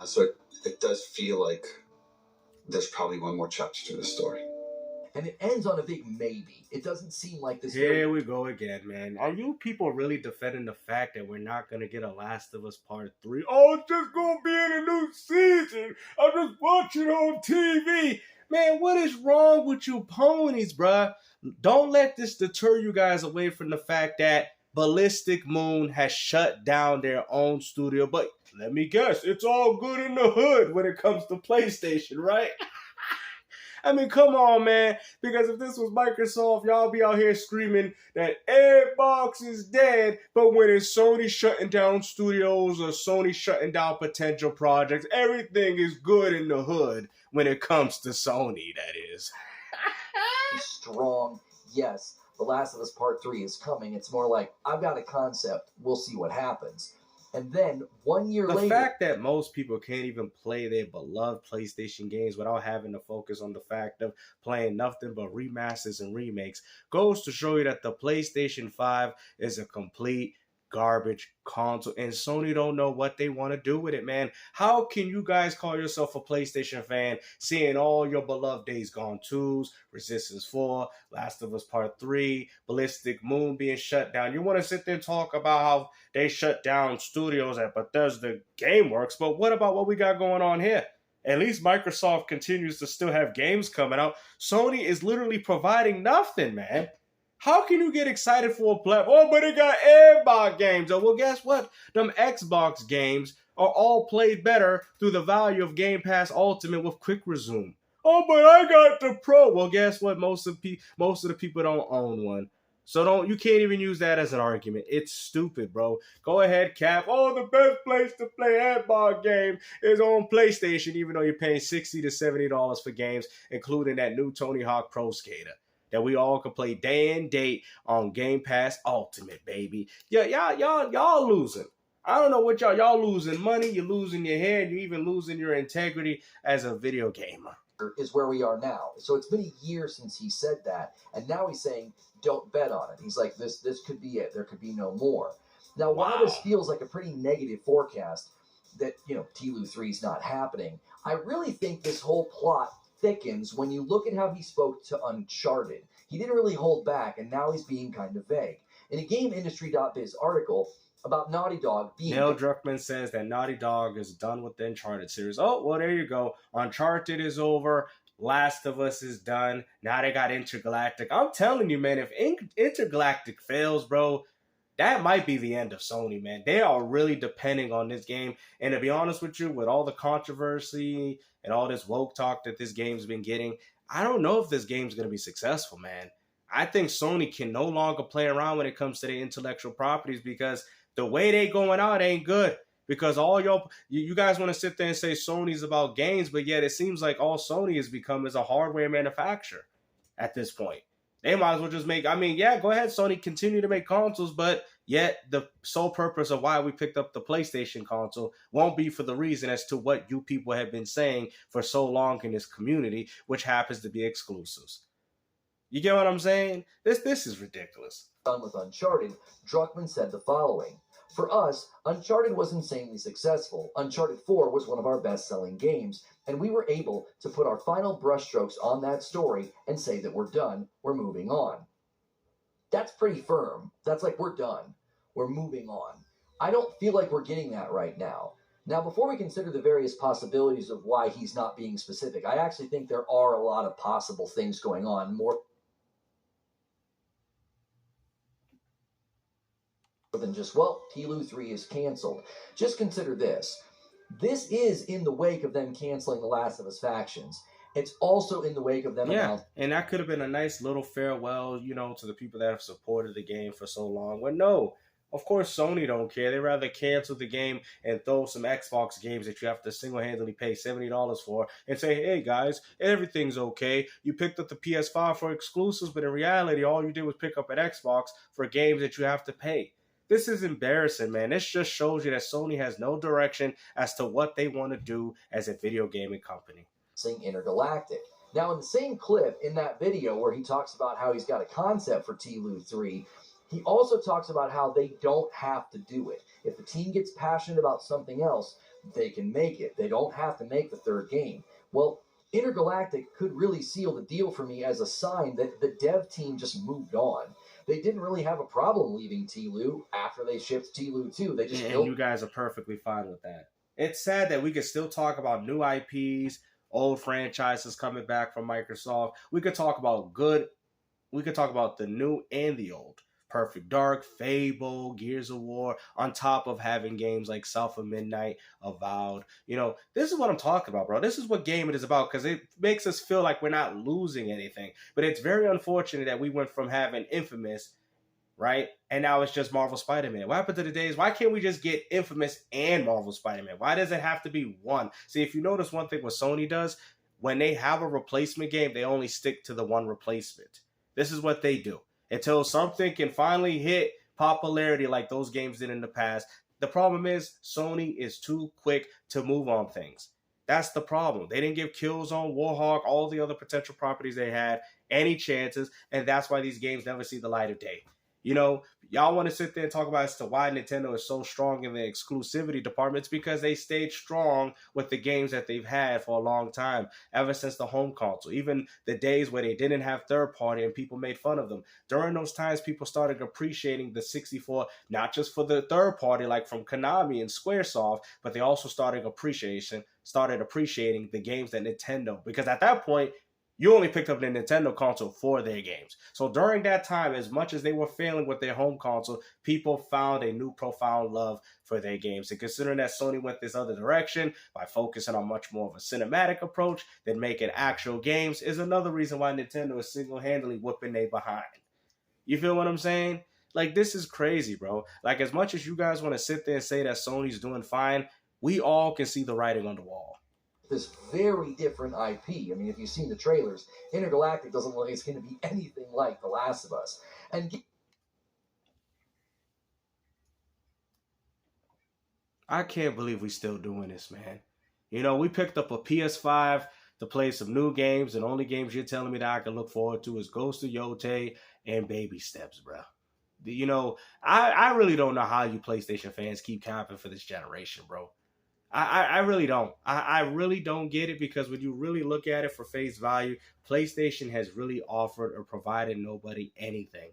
So it does feel like there's probably one more chapter to the story. And it ends on a big maybe. It doesn't seem like this. Here we go again, man. Are you people really defending the fact that we're not going to get a Last of Us Part 3? Oh, it's just going to be in a new season. I'm just watching on TV. Man, what is wrong with you ponies, bruh? Don't let this deter you guys away from the fact that Ballistic Moon has shut down their own studio. But let me guess, it's all good in the hood when it comes to PlayStation, right? I mean, come on, man. Because if this was Microsoft, y'all be out here screaming that Xbox is dead. But when it's Sony shutting down studios or Sony shutting down potential projects, everything is good in the hood when it comes to Sony, that is. Strong, yes. The Last of Us Part 3 is coming. It's more like, I've got a concept. We'll see what happens. And then 1 year later... The fact that most people can't even play their beloved PlayStation games without having to focus on the fact of playing nothing but remasters and remakes goes to show you that the PlayStation 5 is a complete garbage console, and Sony don't know what they want to do with it, man. How can you guys call yourself a PlayStation fan seeing all your beloved Days Gone 2s, Resistance 4, Last of Us Part 3, Ballistic Moon being shut down? You want to sit there and talk about how they shut down studios at Bethesda GameWorks, but what about what we got going on here? At least Microsoft continues to still have games coming out. Sony is literally providing nothing, man. How can you get excited for a platform? Oh, but it got Xbox games. Oh, well, guess what? Them Xbox games are all played better through the value of Game Pass Ultimate with Quick Resume. Oh, but I got the Pro. Well, guess what? Most of the people don't own one. So you can't even use that as an argument. It's stupid, bro. Go ahead, Cap. Oh, the best place to play Xbox game is on PlayStation, even though you're paying $60 to $70 for games, including that new Tony Hawk Pro Skater that we all can play day and date on Game Pass Ultimate, baby. Yeah, y'all losing. I don't know what y'all losing money, you're losing your head, you're even losing your integrity as a video gamer. Is where we are now. So it's been a year since he said that, and now he's saying, don't bet on it. He's like, this could be it. There could be no more. Now, while this feels like a pretty negative forecast that, TLOU 3 is not happening, I really think this whole plot thickens when you look at how he spoke to Uncharted. He didn't really hold back, and now he's being kind of vague. In a GameIndustry.biz article about Naughty Dog being... Neil Druckmann says that Naughty Dog is done with the Uncharted series. Oh, well, there you go. Uncharted is over. Last of Us is done. Now they got Intergalactic. I'm telling you, man, if Intergalactic fails, bro, that might be the end of Sony, man. They are really depending on this game. And to be honest with you, with all the controversy and all this woke talk that this game's been getting, I don't know if this game's going to be successful, man. I think Sony can no longer play around when it comes to their intellectual properties because the way they going out ain't good. Because all you guys want to sit there and say Sony's about games, but yet it seems like all Sony has become is a hardware manufacturer at this point. They might as well just make, go ahead, Sony, continue to make consoles, but yet the sole purpose of why we picked up the PlayStation console won't be for the reason as to what you people have been saying for so long in this community, which happens to be exclusives. You get what I'm saying? This is ridiculous. Done with Uncharted, Druckmann said the following. For us, Uncharted was insanely successful. Uncharted 4 was one of our best-selling games, and we were able to put our final brushstrokes on that story and say that we're done, we're moving on. That's pretty firm. That's like, we're done. We're moving on. I don't feel like we're getting that right now. Now, before we consider the various possibilities of why he's not being specific, I actually think there are a lot of possible things going on, more than just, TLOU 3 is canceled. Just consider this. This is in the wake of them canceling The Last of Us Factions. It's also in the wake of them... and that could have been a nice little farewell, to the people that have supported the game for so long. Well, no. Of course, Sony don't care. They'd rather cancel the game and throw some Xbox games that you have to single-handedly pay $70 for and say, hey, guys, everything's okay. You picked up the PS5 for exclusives, but in reality, all you did was pick up an Xbox for games that you have to pay. This is embarrassing, man. This just shows you that Sony has no direction as to what they want to do as a video gaming company. Saying Intergalactic. Now, in the same clip, in that video where he talks about how he's got a concept for TLOU 3, he also talks about how they don't have to do it. If the team gets passionate about something else, they can make it. They don't have to make the third game. Well, Intergalactic could really seal the deal for me as a sign that the dev team just moved on. They didn't really have a problem leaving TLOU after they shipped TLOU 2. They just and you guys are perfectly fine with that. It's sad that we could still talk about new IPs, old franchises coming back from Microsoft. We could talk about the new and the old. Perfect Dark, Fable, Gears of War, on top of having games like South of Midnight, Avowed. This is what I'm talking about, bro. This is what game it is about, because it makes us feel like we're not losing anything. But it's very unfortunate that we went from having Infamous, right? And now it's just Marvel Spider-Man. What happened to the days? Why can't we just get Infamous and Marvel Spider-Man? Why does it have to be one? See, if you notice one thing what Sony does, when they have a replacement game, they only stick to the one replacement. This is what they do. Until something can finally hit popularity like those games did in the past. The problem is Sony is too quick to move on things. That's the problem. They didn't give Killzone, Warhawk, all the other potential properties they had any chances, and that's why these games never see the light of day. Y'all want to sit there and talk about as to why Nintendo is so strong in the exclusivity departments, because they stayed strong with the games that they've had for a long time, ever since the home console. Even the days where they didn't have third party and people made fun of them. During those times, people started appreciating the 64, not just for the third party like from Konami and Squaresoft, but they also started appreciating the games that Nintendo, because at that point, you only picked up the Nintendo console for their games. So during that time, as much as they were failing with their home console, people found a new profound love for their games. And considering that Sony went this other direction by focusing on much more of a cinematic approach than making actual games, is another reason why Nintendo is single-handedly whooping they behind. You feel what I'm saying? Like, this is crazy, bro. Like, as much as you guys want to sit there and say that Sony's doing fine, we all can see the writing on the wall. This very different IP. I mean, if you've seen the trailers, Intergalactic doesn't look like it's going to be anything like The Last of Us. And I can't believe we still doing this, man. We picked up a PS5 to play some new games, and only games you're telling me that I can look forward to is Ghost of Yotei and Baby Steps, bro. I really don't know how you PlayStation fans keep camping for this generation, bro. I really don't. I really don't get it, because when you really look at it for face value, PlayStation has really offered or provided nobody anything.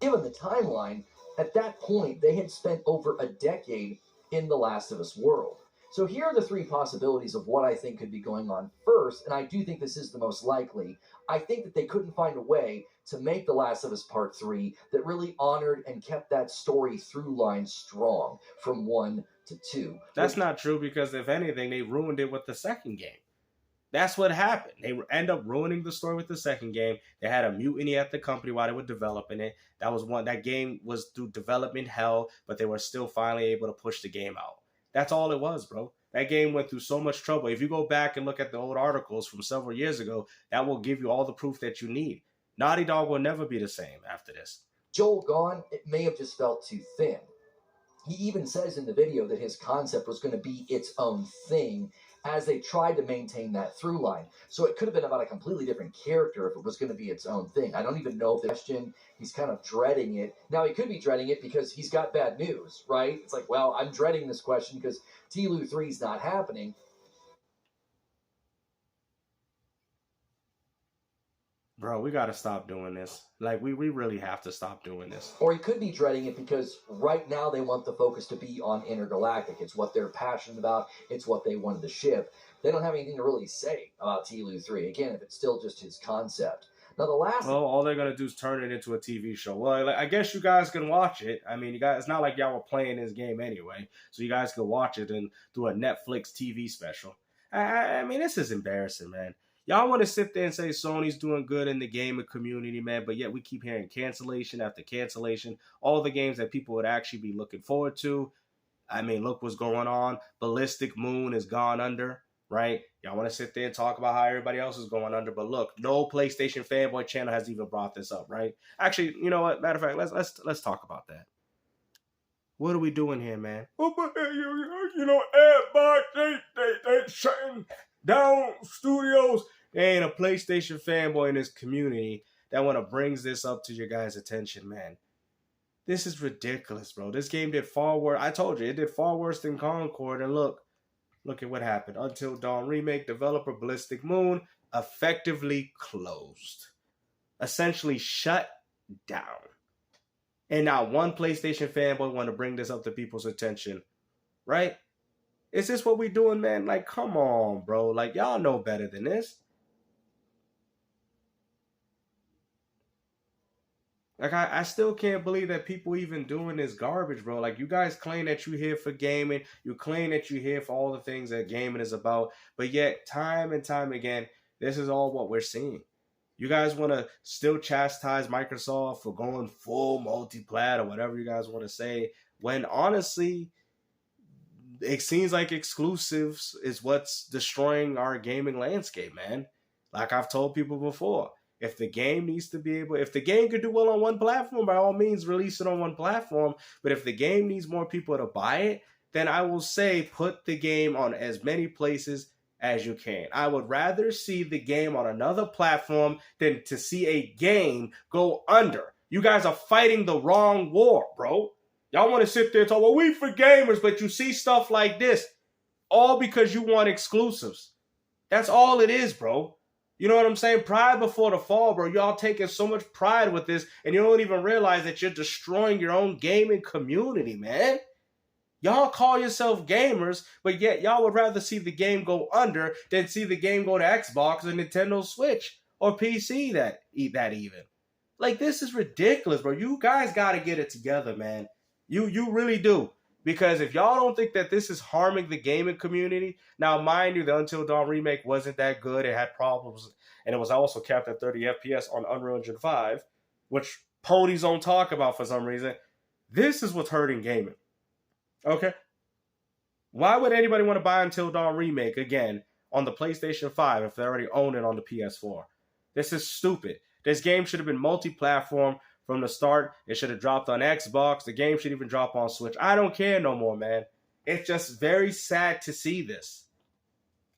Given the timeline, at that point, they had spent over a decade in the Last of Us world. So here are the three possibilities of what I think could be going on first, and I do think this is the most likely. I think that they couldn't find a way to make The Last of Us Part 3 that really honored and kept that story through line strong from 1 to 2. That's not true, because if anything, they ruined it with the second game. That's what happened. They end up ruining the story with the second game. They had a mutiny at the company while they were developing it. That game was through development hell, but they were still finally able to push the game out. That's all it was, bro. That game went through so much trouble. If you go back and look at the old articles from several years ago, that will give you all the proof that you need. Naughty Dog will never be the same after this. Joel gone, it may have just felt too thin. He even says in the video that his concept was going to be its own thing as they tried to maintain that through line. So it could have been about a completely different character if it was going to be its own thing. I don't even know if the question, he's kind of dreading it. Now, he could be dreading it because he's got bad news, right? It's like, well, I'm dreading this question because TLOU 3 is not happening. Bro, we got to stop doing this. Like, we really have to stop doing this. Or he could be dreading it because right now they want the focus to be on Intergalactic. It's what they're passionate about. It's what they wanted to ship. They don't have anything to really say about TLOU 3. Again, if it's still just his concept. Now, well, all they're going to do is turn it into a TV show. Well, I guess you guys can watch it. I mean, it's not like y'all were playing this game anyway. So you guys can watch it and do a Netflix TV special. I mean, this is embarrassing, man. Y'all want to sit there and say Sony's doing good in the gaming community, man, but yet we keep hearing cancellation after cancellation. All the games that people would actually be looking forward to. I mean, look what's going on. Ballistic Moon has gone under, right? Y'all want to sit there and talk about how everybody else is going under, but look, no PlayStation Fanboy channel has even brought this up, right? Actually, you know what? Matter of fact, let's talk about that. What are we doing here, man? Everybody, they shutting down studios. There ain't a PlayStation fanboy in this community that want to bring this up to your guys' attention, man. This is ridiculous, bro. This game did far worse. I told you, it did far worse than Concord. And look, look at what happened. Until Dawn remake, developer Ballistic Moon effectively closed. Essentially shut down. And now one PlayStation fanboy want to bring this up to people's attention, right? Is this what we doing, man? Like, come on, bro. Like, y'all know better than this. Like, I still can't believe that people even doing this garbage, bro. Like, you guys claim that you're here for gaming. You claim that you're here for all the things that gaming is about. But yet, time and time again, this is all what we're seeing. You guys want to still chastise Microsoft for going full multi-plat or whatever you guys want to say, when honestly, it seems like exclusives is what's destroying our gaming landscape, man. Like I've told people before, if the game needs to be able, if the game could do well on one platform, by all means, release it on one platform. But if the game needs more people to buy it, then I will say put the game on as many places as you can. I would rather see the game on another platform than to see a game go under. You guys are fighting the wrong war, bro. Y'all want to sit there and talk, well, we for gamers, but you see stuff like this, all because you want exclusives. That's all it is, bro. You know what I'm saying? Pride before the fall, bro. Y'all taking so much pride with this, and you don't even realize that you're destroying your own gaming community, man. Y'all call yourself gamers, but yet y'all would rather see the game go under than see the game go to Xbox or Nintendo Switch or PC that even. Like, this is ridiculous, bro. You guys got to get it together, man. You really do. Because if y'all don't think that this is harming the gaming community, now mind you, the Until Dawn remake wasn't that good. It had problems, and it was also capped at 30 FPS on Unreal Engine 5, which ponies don't talk about for some reason. This is what's hurting gaming. Okay? Why would anybody want to buy Until Dawn remake again on the PlayStation 5 if they already own it on the PS4? This is stupid. This game should have been multi-platform from the start. It should have dropped on Xbox. The game should even drop on Switch. I don't care no more, man. It's just very sad to see this.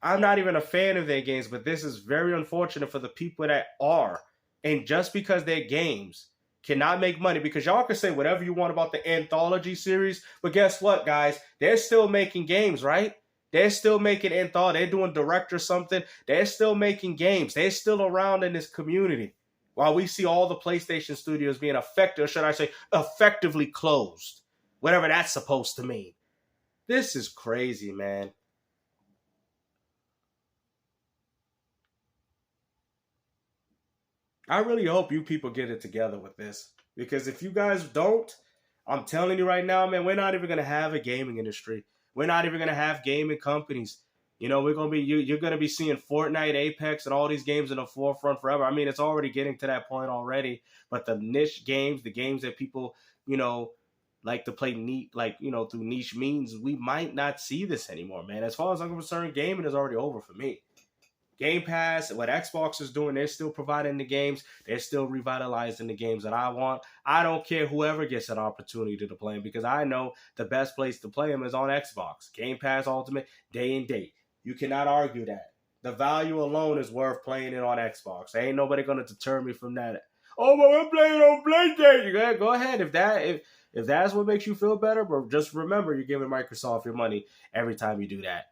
I'm not even a fan of their games, but this is very unfortunate for the people that are. And just because their games cannot make money, because y'all can say whatever you want about the anthology series, but guess what, guys? They're still making games, right? They're still making anthology. They're doing direct or something. They're still making games. They're still around in this community. While we see all the PlayStation studios being affected, or should I say effectively closed, whatever that's supposed to mean. This is crazy, man. I really hope you people get it together with this. Because if you guys don't, I'm telling you right now, man, we're not even going to have a gaming industry. We're not even going to have gaming companies. You know, you're going to be seeing Fortnite, Apex, and all these games in the forefront forever. I mean, it's already getting to that point already. But the niche games, the games that people, you know, like to play through niche means, we might not see this anymore, man. As far as I'm concerned, gaming is already over for me. Game Pass, what Xbox is doing, they're still providing the games. They're still revitalizing the games that I want. I don't care whoever gets an opportunity to play them, because I know the best place to play them is on Xbox. Game Pass Ultimate, day and date. You cannot argue that. The value alone is worth playing it on Xbox. There ain't nobody going to deter me from that. Oh, but we're playing on PlayStation. Go ahead. If that's what makes you feel better, but just remember, you're giving Microsoft your money every time you do that.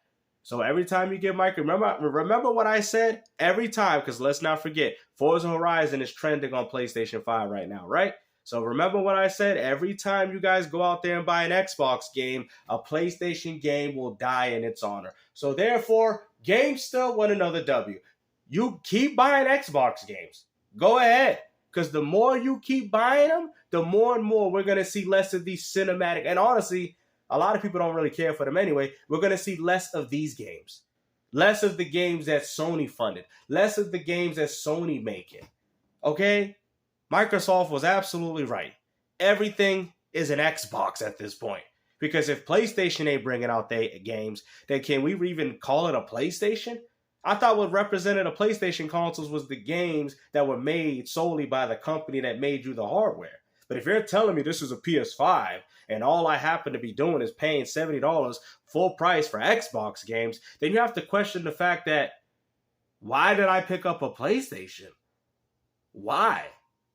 So every time you give Microsoft, remember what I said? Every time, because let's not forget, Forza Horizon is trending on PlayStation 5 right now, right? So remember what I said? Every time you guys go out there and buy an Xbox game, a PlayStation game will die in its honor. So therefore, GameStop won another W. You keep buying Xbox games. Go ahead. Because the more you keep buying them, the more and more we're going to see less of these cinematic. And honestly, a lot of people don't really care for them anyway. We're going to see less of these games. Less of the games that Sony funded. Less of the games that Sony making. Okay? Microsoft was absolutely right. Everything is an Xbox at this point. Because if PlayStation ain't bringing out their games, then can we even call it a PlayStation? I thought what represented a PlayStation consoles was the games that were made solely by the company that made you the hardware. But if you're telling me this is a PS5 and all I happen to be doing is paying $70 full price for Xbox games, then you have to question the fact that, why did I pick up a PlayStation? Why?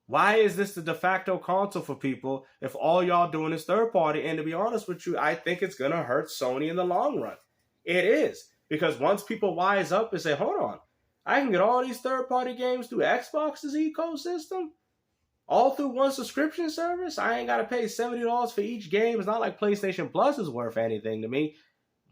Why is this the de facto console for people if all y'all doing is third party? And to be honest with you, I think it's going to hurt Sony in the long run. It is. Because once people wise up and say, hold on, I can get all these third-party games through Xbox's ecosystem, all through one subscription service. I ain't got to pay $70 for each game. It's not like PlayStation Plus is worth anything to me.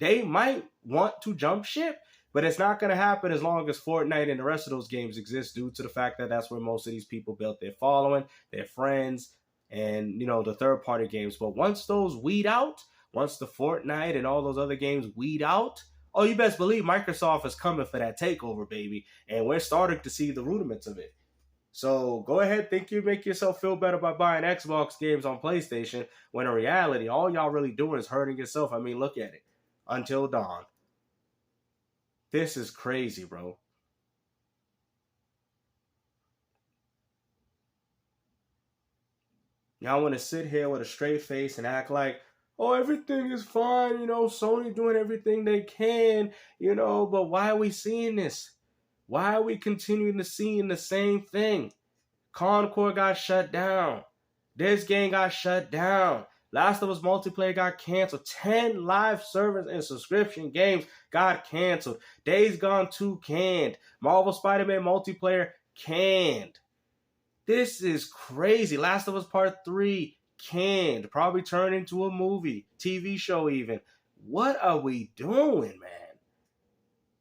They might want to jump ship, but it's not going to happen as long as Fortnite and the rest of those games exist, due to the fact that that's where most of these people built their following, their friends, and, you know, the third-party games. But once those weed out, once the Fortnite and all those other games weed out, oh, you best believe Microsoft is coming for that takeover, baby. And we're starting to see the rudiments of it. So go ahead, think you make yourself feel better by buying Xbox games on PlayStation, when in reality, all y'all really doing is hurting yourself. I mean, look at it. Until Dawn. This is crazy, bro. Y'all want to sit here with a straight face and act like, oh, everything is fine, you know, Sony doing everything they can, you know, but why are we seeing this? Why are we continuing to see the same thing? Concord got shut down. This game got shut down. Last of Us multiplayer got canceled. 10 live service and subscription games got canceled. Days Gone 2 canned. Marvel Spider-Man multiplayer canned. This is crazy. Last of Us Part 3 canned. Probably turn into a movie, TV show even. What are we doing, man?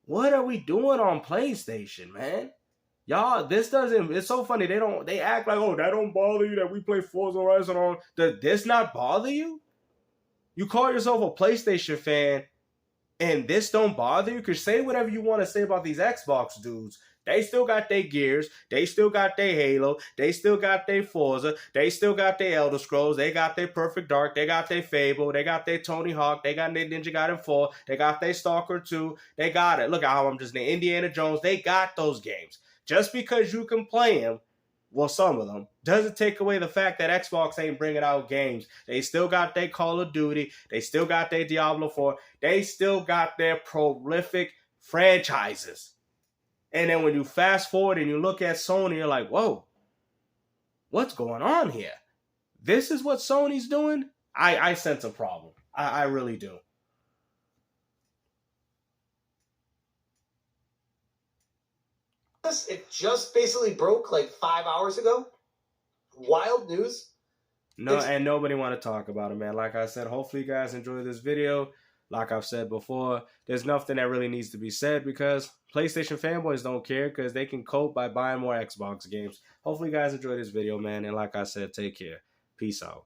What are we doing on PlayStation, man? Y'all, this doesn't, it's so funny. They act like, oh, that don't bother you that we play Forza Horizon on. Does this not bother you? You call yourself a PlayStation fan and this don't bother you? Because say whatever you want to say about these Xbox dudes. They still got their Gears. They still got their Halo. They still got their Forza. They still got their Elder Scrolls. They got their Perfect Dark. They got their Fable. They got their Tony Hawk. They got their Ninja Gaiden 4. They got their Stalker 2. They got it. Look at how I'm just named Indiana Jones. They got those games. Just because you can play them, well, some of them, doesn't take away the fact that Xbox ain't bringing out games. They still got their Call of Duty. They still got their Diablo 4. They still got their prolific franchises. And then when you fast forward and you look at Sony, you're like, whoa, what's going on here? This is what Sony's doing? I sense a problem. I really do. It just basically broke like 5 hours ago. Wild news. No, and nobody want to talk about it, man. Like I said, hopefully you guys enjoy this video. Like I've said before, there's nothing that really needs to be said because PlayStation fanboys don't care because they can cope by buying more Xbox games. Hopefully you guys enjoy this video, man. And like I said, take care. Peace out.